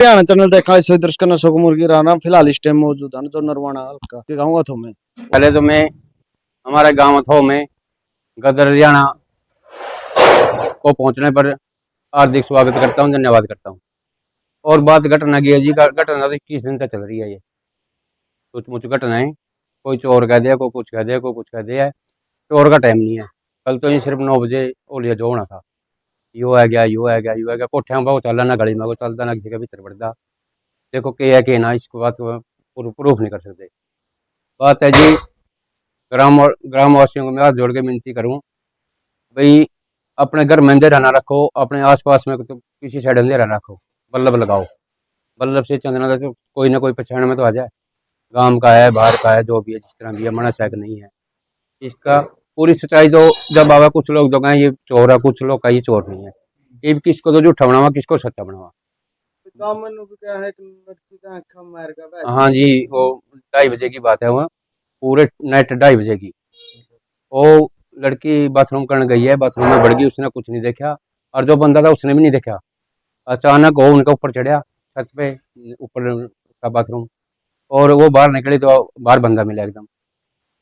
Haryana channel देखा इस दर्शक ने शोक मुर्गी राना फिलहाल इस टाइम मौजूद है जो नरवाना हल्का दिखाऊंगा तुम्हें। पहले तो मैं हमारे गांव अथो में गदर हरियाणा को पहुंचने पर हार्दिक स्वागत करता हूं, धन्यवाद करता हूं। और बात घटना की है जी, घटना तो 21 दिन से चल रही है। ये कुछ मुछ घटनाएं, कोई चोर कह दिया, कोई कुछ कह दिया, कोई कुछ कह दिया। चोर का टाइम नहीं है। कल तो ये सिर्फ 9 बजे ओलिया जो होना था, यू है गया, यू है गया, यू है गया। कोठिया में चलना ना, गली में को चलता ना, किसी का भीतर बढ़ता। देखो के है के ना, इसको बात प्रूफ नहीं कर सकते। बात है जी, ग्रामवासियों को मैं हाथ जोड़ के विनती करूं, भाई अपने घर में अंधेरा ना रखो, अपने आसपास में तो किसी साइड अंधेरा ना रखो, बल्लभ लगाओ। बल्लभ से चंदना से कोई ना कोई पहचान में तो आ जाए, गांव का है, बाहर का है, जो भी है, जिस तरह भी है, मना शायद नहीं है इसका। पूरी सच्चाई तो जब आवा, कुछ लोग तो कहें ये चोर है, कुछ लोग कहें ये चोर नहीं है। ये किसको तो झूठा बनावा, किसको सच्चा बनावा। हाँ जी, वो 2:30 बजे की बात है, वो पूरे नाइट 2:30 बजे की। वो लड़की बाथरूम करने गई है, बाथरूम में बढ़ गई, उसने कुछ नहीं देखा, और जो बंदा था उसने भी नहीं देखा। अचानक वो उनके ऊपर चढ़ा, छत पे ऊपर का बाथरूम, और वो बाहर निकली तो बाहर बंदा मिला एकदम।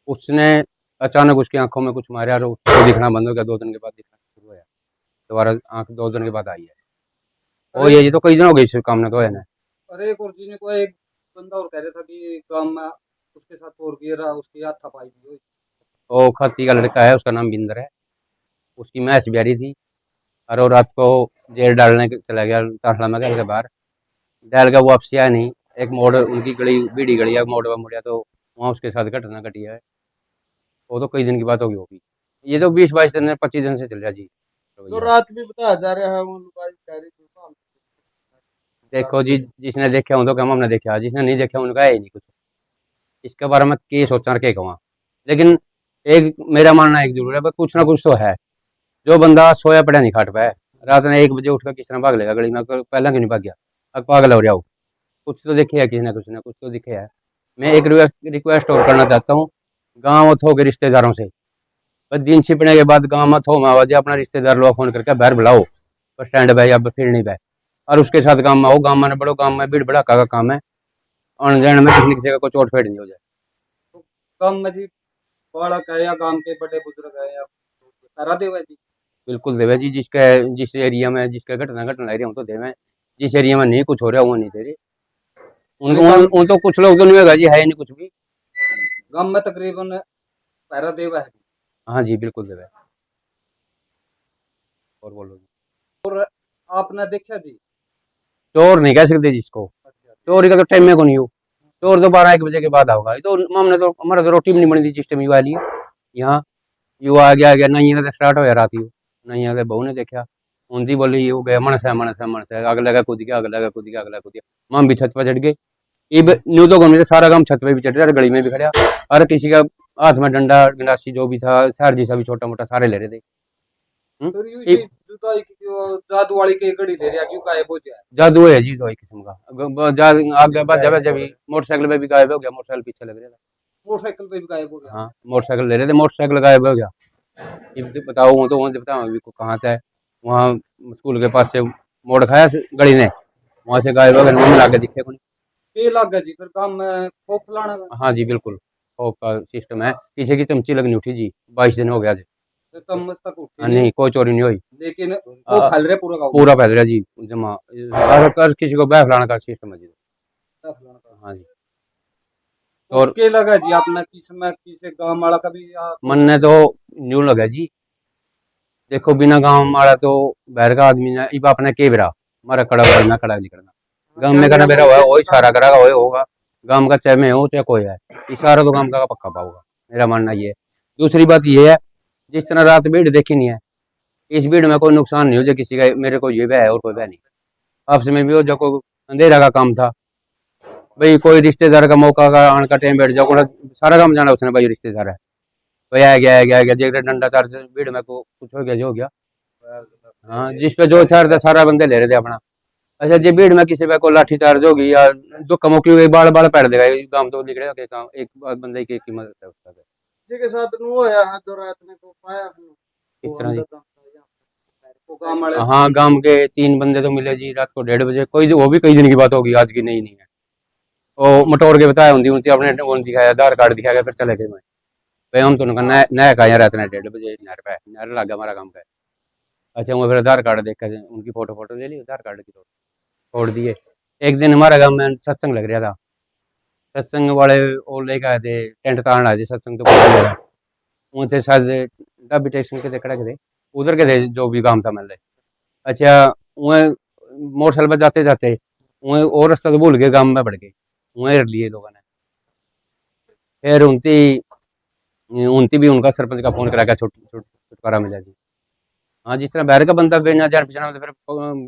उसने अचानक उसकी आंखों में कुछ मारा और उसको दिखना बंद हो गया। 2 दिन के बाद दिखना शुरू हुआ, दोबारा आंख 2 दिन के बाद आई है। और ये तो कई दिन हो गई इस काम ने तो है ना। अरे एक और जी ने को एक बंदा और कह रहा था कि काम में उसके साथ और गिरा, उसकी हाथापाई भी हुई। वो खती का लड़का है, उसका नाम बिंदर है, उसकी मैच ब्यारी थी, और वो रात को जेल डालने चला गया ताखला में, घर के बाहर डाल का, वो वापसी आया नहीं। एक मोड़ उनकी गली, बीड़ी गली है, मोड़ पर मुड़िया तो वहाँ उसके साथ घटना घटी है। वो तो कई दिन की बात होगी। ये तो 20-22 दिन 25 दिन से चल रहा जी। तो रात भी बताया जा रहा है देखो जी, जिसने देखा हो तो कम, हमने देखा, जिसने नहीं देखा उनका है ही नहीं कुछ। इसके बारे में के सोचा के कहूँ, लेकिन एक मेरा मानना एक जरूर है, कुछ ना कुछ तो है। जो बंदा सोया पड़ा नहीं खाट पाया, रात में 1 बजे उठकर किस तरह भाग लेगा गली में, पहला क्यों नहीं भाग गया, अब पागल हो रहा हो। कुछ तो देखे है, किसी ने कुछ ना कुछ तो दिखे है। मैं एक रिक्वेस्ट और करना चाहता हूँ गाँव अथो के रिश्तेदारों से, बस दिन छिपने के बाद गाँव मत हो मावाजी, अपना रिश्तेदार लोग फोन करके बाहर बुलाओ, बस स्टैंड पे या फिर नहीं पे, और उसके साथ गाँव में आओ। गाँव में बड़ो, गाँव में भीड़ भड़ाका का काम है, आने जाने में किसी न किसी का कोई चोट फेट नहीं हो जाए। तो गांव में जी बालक है या गांव के बड़े बुजुर्ग है या सारा देवा जी। बिल्कुल देवे जी, जिस एरिया में जिसका घटना एरिया तो देवे, जिस एरिया में नहीं कुछ हो रहा वो नहीं दे रहे। उन तो कुछ लोग तो नहीं होगा जी, है नहीं कुछ भी। गांव में तकरीबन सारा देवा है। हाँ जी, बिल्कुल देवे। और बोलो जी। और आपने देखा जी, चोर नहीं कह सकते जिसको, चोरी का तो टाइम में को नहीं हो। चोर तो 12-1 बजे के बाद आओगा। तो हमने तो, हमारा तो रोटी भी नहीं बनी थी जिस टाइम युवा लिए यहाँ। युवा आ गया नहीं है, स्टार्ट हो रात यू नहीं है, बहू ने देखा, उनकी बोली यू गया मनस है, मनस है, मनस है, आग लगा कूद गया, आग लगा कूद गया, अगला कूद गया। मम भी छत पर चढ़ गए। इब न्यू तो कम सारा काम छत पे भी चढ़ रहा, गली में भी खड़ा, और किसी का हाथ में डंडा गिलासी जो भी था, सर जैसा भी छोटा मोटा सारे ले रहे थे। तो यूं जी जुताई की जादू वाली के घड़ी ले रहा क्यों गायब हो जाए। जादू है जी, तो एक किस्म का आगे बाद जब मोटरसाइकिल पे भी गायब हो गया, मोटरसाइकिल पीछे लग रहा था। मोटरसाइकिल पे भी गायब हो गया। हाँ, मोटरसाइकिल ले रहे थे, मोटरसाइकिल गायब हो गया। ये बताओ, वो तो वहाँ बताओ अभी को कहाँ था, वहाँ स्कूल के पास से मोड़ खाया गली ने, वहाँ से गायब हो गया, वहाँ मिला के दिखे को नहीं। ये लग गया जी फिर काम में खोप फलाना। हाँ जी, बिल्कुल खौफ का सिस्टम है। किसी की चमची लगनी उठी जी, 22 दिन हो गया जी। तब तक उठी नहीं, कोई चोरी नहीं हुई, लेकिन वो फैल रहा पूरा गाँव पूरा फैल रहा जी जमा, कर किसी को बह फलाना का सिस्टम है जी। हाँ जी। और के लगा जी अपना किस गांव वाला कभी मन ने तो न्यू लगा जी। देखो बिना गांव वाला तो बाहर का आदमी ने इब अपने के बेरा मारा कड़ा करना, कड़ा नहीं करना, गांव में करना बेरा हुआ वही इशारा करेगा, वही होगा। गांव का चाहे मैं हो चाहे कोई है, इशारा तो गांव का पक्का पाऊंगा, मेरा मानना ये है। दूसरी बात ये है, जिस तरह रात भीड़ देखी नहीं है, इस भीड़ में कोई नुकसान नहीं हो जाए किसी का, मेरे को ये वह है और कोई वह नहीं। आपस में भी हो जो कोई अंधेरा का काम था, भाई कोई रिश्तेदार का मौका का आने का टाइम बैठ जाओ, सारा काम जाना उसने, भाई रिश्तेदार है, भाई आ गया, आ गया, आ गया, देख रहे डंडा चार से भीड़ में को कुछ हो गया जो हो गया। हाँ, जिस पे जो चार था सारा बंदे ले रहे थे अपना। अच्छा जी, भीड़ में किसी पे को लाठी चार्ज होगी या जो कमोकी हुई, बाल बाल पैर देगा, काम तो निकलेगा कि काम एक बंदे की कीमत है उसका। किसी के साथ नु होया है जो रात में को पाया इस तरह जी, वो गांव वाले हाँ गांव के 3 बंदे तो मिले जी रात को 1:30 बजे, कोई वो भी कई दिन की बात होगी, आज की नहीं है। वो मटोर के बताया उनकी उनकी अपने वो दिखाया, आधार कार्ड दिखाया, फिर चले गए। मैं भाई हम तो नया नया का यहाँ रहते हैं 1:30 बजे नहर पे, नहर लग गया हमारा काम पे। अच्छा वो फिर आधार कार्ड देख कर उनकी फोटो ले ली, आधार कार्ड की तो छोड़ दिए। एक दिन हमारे गाँव में सत्संग लग रहा था, सत्संग वाले वो लेके आए थे, टेंट तारण आए थे सत्संग तो उनसे शायद डब्बी स्टेशन के खड़े थे, उधर के थे जो भी काम था मतलब। अच्छा वह मोटरसाइकिल पर जाते जाते वह और रास्ता तो भूल गए, गांव में बढ़ गए, वहीं लिए लोगों ने। फिर उनती उनती भी उनका सरपंच का फोन करा के छुटकारा मिला जी। हाँ जिस तरह बाहर का बंदा बिना जान पहचान तो फिर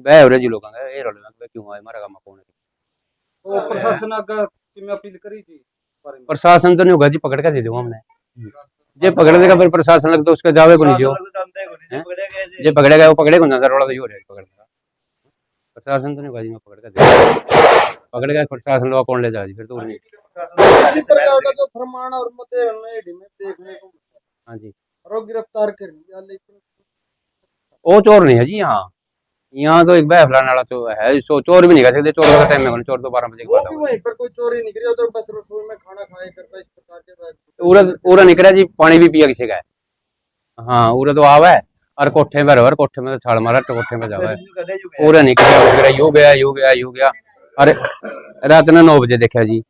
बह हो रहे जी लोगों का ये रोल क्यों आए हमारा काम कौन है। तो प्रशासन आगे की मैं अपील करी थी इस बारे में। प्रशासन तो नहीं होगा जी, पकड़ के दे दूंगा हमने, जे पकड़ देगा फिर प्रशासन लग तो उसके जावे को नहीं जो जे पकड़ेगा वो पकड़ेगा ना, रोड़ा तो यो रहे पकड़ेगा, प्रशासन तो नहीं होगा जी, मैं पकड़ के दे पकड़ेगा प्रशासन लोग कौन ले जाए जी, फिर तो नहीं। इसी प्रकार का जो फरमान और मते नई में देखने को मिलता है। हाँ जी और गिरफ्तार कर लिया, लेकिन वो चोर नहीं है जी। यहाँ तो एक बह फलाने वाला तो है, सो चोर भी नहीं कर सकते, चोर का टाइम में चोर तो 12 बजे के वो बाद भी होगा। वहीं पर कोई चोरी नहीं करी, तो बस रसोई में खाना खाया करता इस प्रकार के पूरा निकला जी, पानी भी पिया किसी का है। हाँ उरे तो आवा है और कोठे में रहो, कोठे में तो छाड़ मारा तो कोठे में जावा है, पूरा निकला यू गया यू गया यू गया। अरे रात ने 9 बजे देखा जी,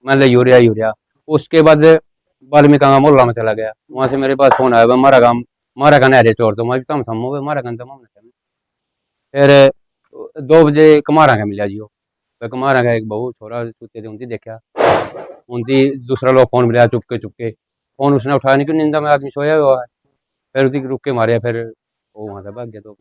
मैं यूरिया उसके बाद वाल्मीकि मोहल्ला में चला गया, वहां से मेरे पास फोन आया मारा का नहरे चोर, तो मैं भी सम हो गए मारा गन तमाम। फिर 2 बजे कमारा का मिला जी, वो तो कमारा का एक बहू छोरा सुते थे उनकी देखा, उनकी दूसरा लोग फोन मिला चुपके फोन उसने उठाया नहीं, क्यों निंदा में आदमी सोया हुआ है। फिर उसी रुक के मारे, फिर वो वहां से भाग गया। तो